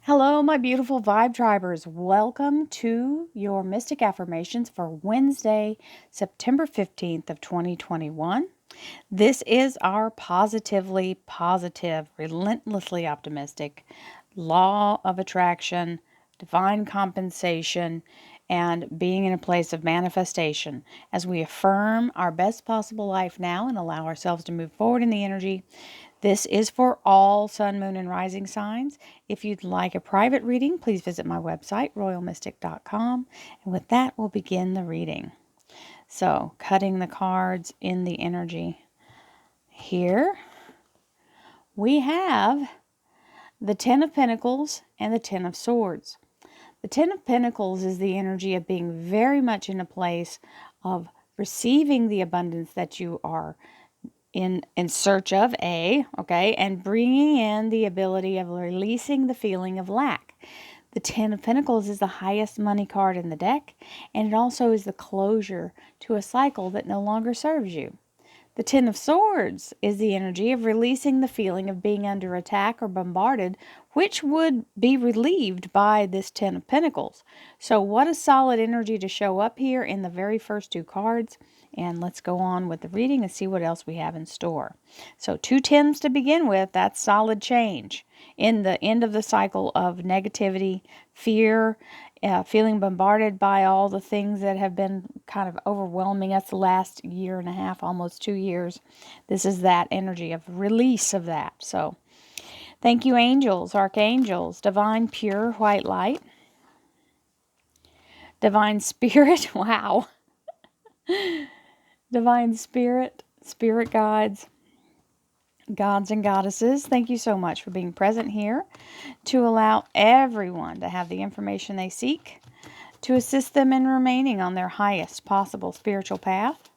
Hello, my beautiful Vibe Tribers. Welcome to your Mystic Affirmations for Wednesday, September 15th of 2021. This is our positively positive, relentlessly optimistic law of attraction, divine compensation, and being in a place of manifestation as we affirm our best possible life now and allow ourselves to move forward in the energy. This is for all sun, moon, and rising signs. If you'd like a private reading, please visit my website, royalmystic.com. And with that, we'll begin the reading. So, cutting the cards in the energy. Here we have the Ten of Pentacles and the Ten of Swords. The Ten of Pentacles is the energy of being very much in a place of receiving the abundance that you are in search of, and bringing in the ability of releasing the feeling of lack. The Ten of Pentacles is the highest money card in the deck, and it also is the closure to a cycle that no longer serves you. The Ten of Swords is the energy of releasing the feeling of being under attack or bombarded, which would be relieved by this Ten of Pentacles. So what a solid energy to show up here in the very first two cards. And let's go on with the reading and see what else we have in store. So 2 tens to begin with, that's solid change in the end of the cycle of negativity, fear, feeling bombarded by all the things that have been kind of overwhelming us the last year and a half, almost 2 years. This is that energy of release of that. So thank you, angels, archangels, divine pure white light, divine spirit, wow, divine spirit, spirit guides, gods and goddesses, thank you so much for being present here to allow everyone to have the information they seek to assist them in remaining on their highest possible spiritual path.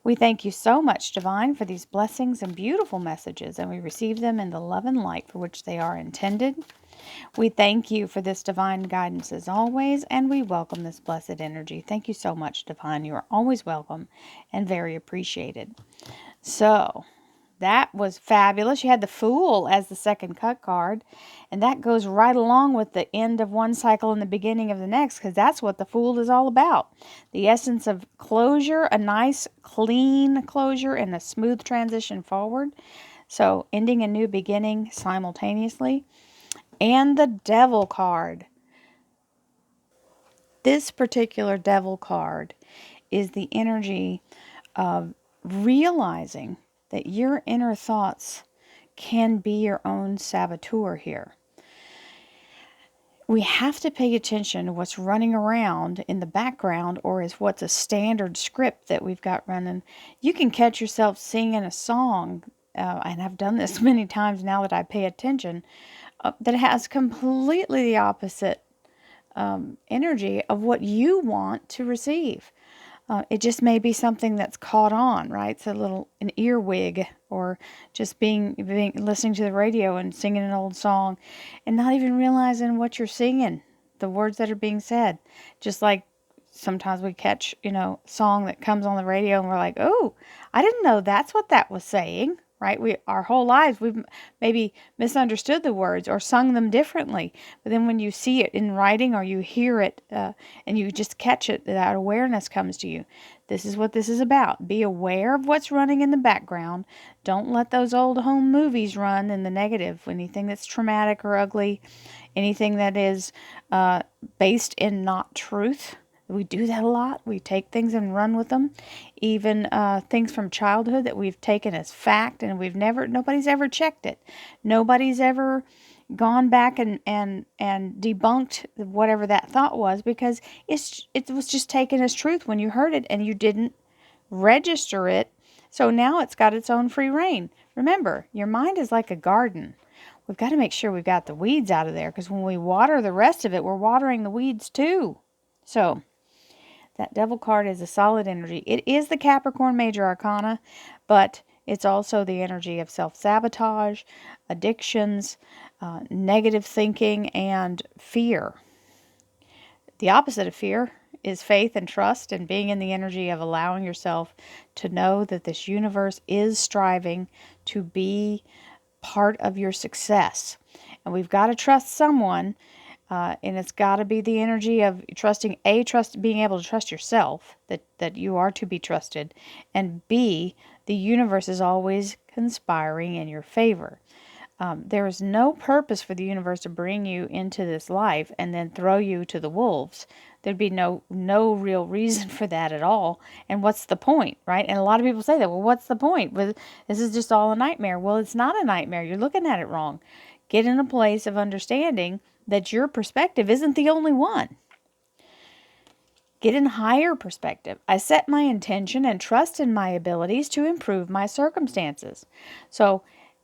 We thank you so much, Divine, for these blessings and beautiful messages, and we receive them in the love and light for which they are intended. We thank you for this divine guidance as always, and we welcome this blessed energy. Thank you so much, Divine. You are always welcome and very appreciated. So, that was fabulous. You had the Fool as the second cut card, and that goes right along with the end of one cycle and the beginning of the next, because that's what the Fool is all about. The essence of closure, a nice, clean closure, and a smooth transition forward. So, ending a new beginning simultaneously. And the Devil card. This particular Devil card is the energy of realizing that your inner thoughts can be your own saboteur here. We have to pay attention to what's running around in the background, or is what's a standard script that we've got running. You can catch yourself singing a song, and I've done this many times now that I pay attention, that has completely the opposite energy of what you want to receive. It just may be something that's caught on, right? It's an earwig, or just listening to the radio and singing an old song and not even realizing what you're singing, the words that are being said. Just like sometimes we catch, song that comes on the radio and we're like, oh, I didn't know that's what that was saying. Right? Our whole lives, we've maybe misunderstood the words or sung them differently. But then when you see it in writing, or you hear it and you just catch it, that awareness comes to you. This is what this is about. Be aware of what's running in the background. Don't let those old home movies run in the negative. Anything that's traumatic or ugly, anything that is based in not truth. We do that a lot. We take things and run with them. Even things from childhood that we've taken as fact, and nobody's ever checked it. Nobody's ever gone back and debunked whatever that thought was, because it was just taken as truth when you heard it and you didn't register it. So now it's got its own free reign. Remember, your mind is like a garden. We've got to make sure we've got the weeds out of there, because when we water the rest of it, we're watering the weeds too. So that Devil card is a solid energy. It is the Capricorn Major Arcana, but it's also the energy of self-sabotage, addictions, negative thinking, and fear. The opposite of fear is faith and trust, and being in the energy of allowing yourself to know that this universe is striving to be part of your success. And we've got to trust someone. And it's got to be the energy of trusting, being able to trust yourself, that you are to be trusted, and B, the universe is always conspiring in your favor. There is no purpose for the universe to bring you into this life and then throw you to the wolves. There'd be no real reason for that at all. And what's the point, right? And a lot of people say that, well, what's the point? Well, this is just all a nightmare. Well, it's not a nightmare. You're looking at it wrong. Get in a place of understanding that your perspective isn't the only one. Get in higher perspective. I set my intention and trust in my abilities to improve my circumstances. So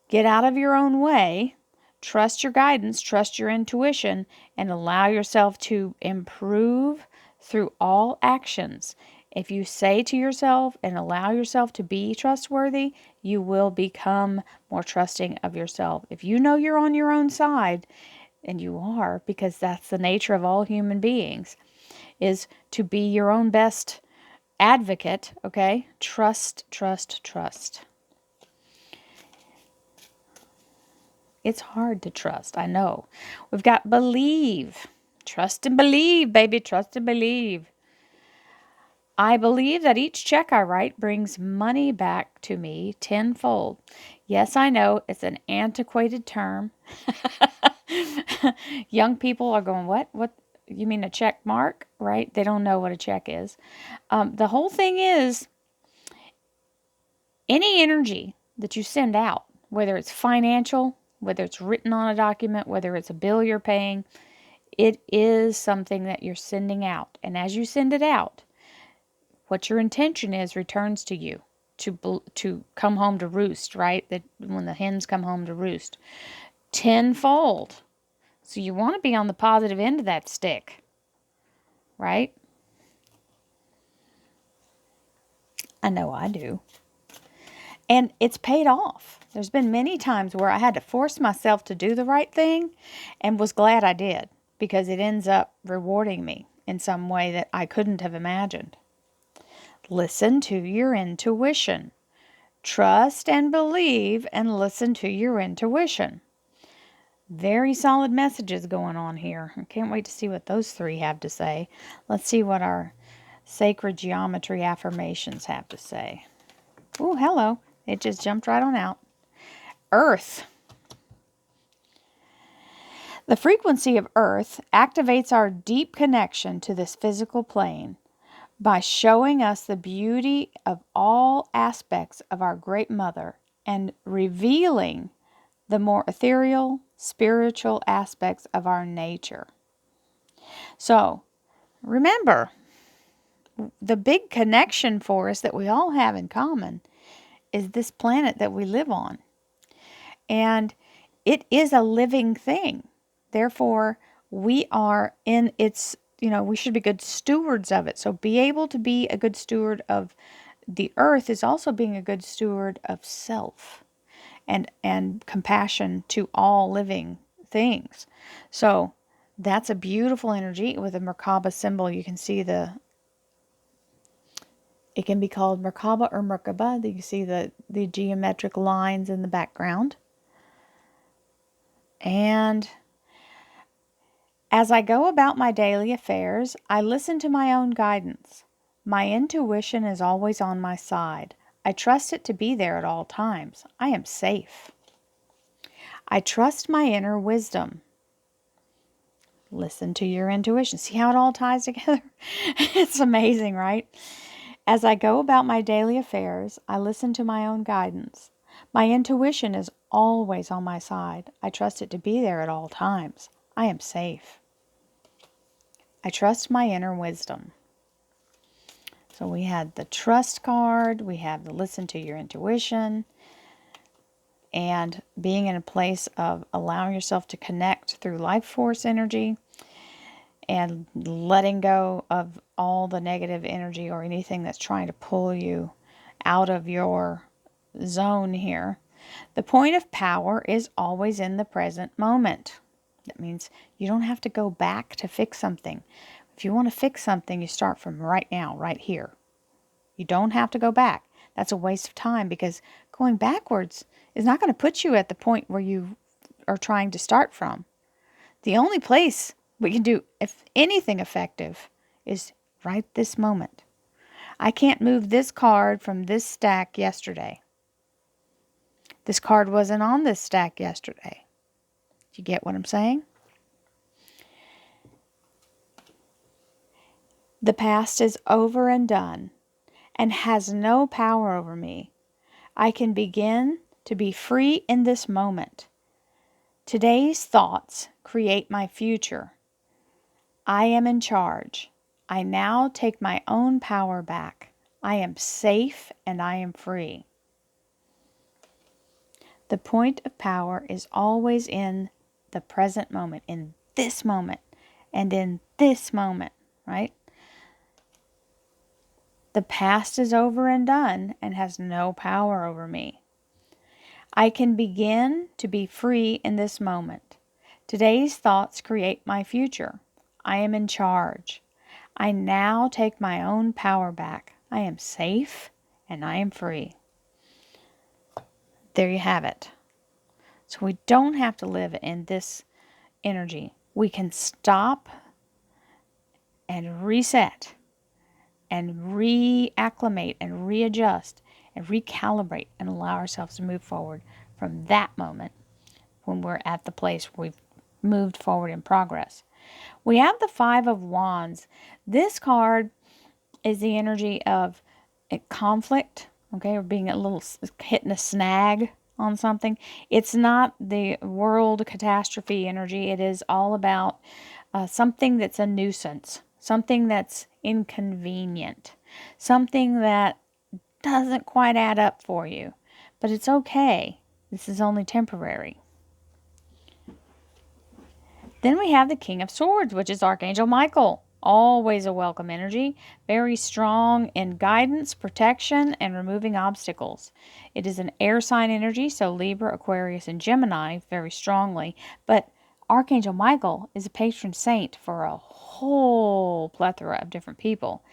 get out of your own way, trust your guidance, trust your intuition, and allow yourself to improve through all actions. If you say to yourself and allow yourself to be trustworthy, you will become more trusting of yourself. If you know you're on your own side, and you are, because that's the nature of all human beings, is to be your own best advocate, okay? Trust, trust, trust. It's hard to trust, I know. We've got believe. Trust and believe, baby. Trust and believe. I believe that each check I write brings money back to me tenfold. Yes, I know it's an antiquated term. Young people are going, what? What? You mean a check mark, right? They don't know what a check is. The whole thing is, any energy that you send out, whether it's financial, whether it's written on a document, whether it's a bill you're paying, it is something that you're sending out. And as you send it out, what your intention is returns to you, to come home to roost, right? That when the hens come home to roost, tenfold. So you want to be on the positive end of that stick, right? I know I do. And it's paid off. There's been many times where I had to force myself to do the right thing and was glad I did, because it ends up rewarding me in some way that I couldn't have imagined. Listen to your intuition. Trust and believe and listen to your intuition. Very solid messages going on here. I can't wait to see what those three have to say. Let's see what our sacred geometry affirmations have to say. Oh, hello. It just jumped right on out. Earth. The frequency of Earth activates our deep connection to this physical plane by showing us the beauty of all aspects of our Great Mother and revealing the more ethereal, spiritual aspects of our nature. So, remember, the big connection for us that we all have in common is this planet that we live on. And it is a living thing. Therefore, we are in its, we should be good stewards of it. So be able to be a good steward of the earth is also being a good steward of self and compassion to all living things. So that's a beautiful energy with a Merkaba symbol. You can see it can be called Merkaba or Merkaba. You see the geometric lines in the background. And as I go about my daily affairs, I listen to my own guidance. My intuition is always on my side. I trust it to be there at all times. I am safe. I trust my inner wisdom. Listen to your intuition. See how it all ties together? It's amazing, right? As I go about my daily affairs, I listen to my own guidance. My intuition is always on my side. I trust it to be there at all times. I am safe. I trust my inner wisdom. So we had the trust card, we have the listen to your intuition, and being in a place of allowing yourself to connect through life force energy and letting go of all the negative energy or anything that's trying to pull you out of your zone here. The point of power is always in the present moment. That means you don't have to go back to fix something. If you want to fix something, you start from right now, right here. You don't have to go back. That's a waste of time, because going backwards is not going to put you at the point where you are trying to start from. The only place we can do if anything effective is right this moment. I can't move this card from this stack yesterday. This card wasn't on this stack yesterday. Do you get what I'm saying? The past is over and done and has no power over me. I can begin to be free in this moment. Today's thoughts create my future. I am in charge. I now take my own power back. I am safe and I am free. The point of power is always in the present moment, in this moment, and in this moment, right? The past is over and done and has no power over me. I can begin to be free in this moment. Today's thoughts create my future. I am in charge. I now take my own power back. I am safe and I am free. There you have it. So we don't have to live in this energy. We can stop and reset and reacclimate and readjust and recalibrate and allow ourselves to move forward from that moment when we're at the place where we've moved forward in progress. We have the Five of Wands. This card is the energy of conflict, okay, or being hitting a snag on something. It's not the world catastrophe energy. It is all about something that's a nuisance, something that's inconvenient, something that doesn't quite add up for you. But it's okay. This is only temporary. Then we have the King of Swords, which is Archangel Michael. Always a welcome energy, very strong in guidance, protection, and removing obstacles. It is an air sign energy, so Libra, Aquarius, and Gemini very strongly. But Archangel Michael is a patron saint for a whole plethora of different people.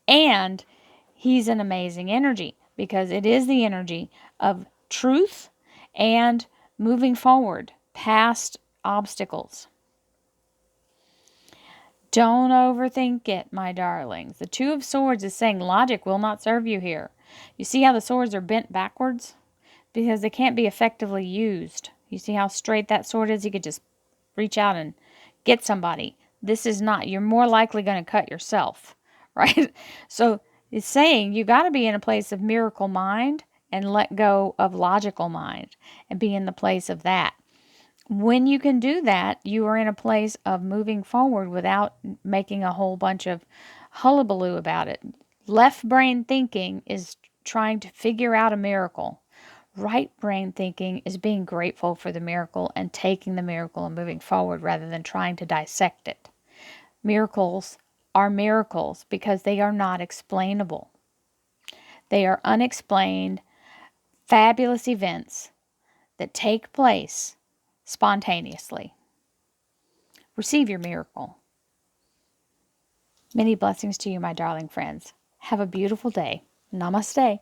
And he's an amazing energy because it is the energy of truth and moving forward past obstacles. Don't overthink it, my darlings. The Two of Swords is saying logic will not serve you here. You see how the swords are bent backwards? Because they can't be effectively used. You see how straight that sword is? You could just reach out and get somebody. This is not. You're more likely going to cut yourself, right? So it's saying you got to be in a place of miracle mind and let go of logical mind and be in the place of that. When you can do that, you are in a place of moving forward without making a whole bunch of hullabaloo about it. Left brain thinking is trying to figure out a miracle. Right brain thinking is being grateful for the miracle and taking the miracle and moving forward rather than trying to dissect it. Miracles are miracles because they are not explainable. They are unexplained, fabulous events that take place spontaneously. Receive your miracle. Many blessings to you, my darling friends. Have a beautiful day. Namaste.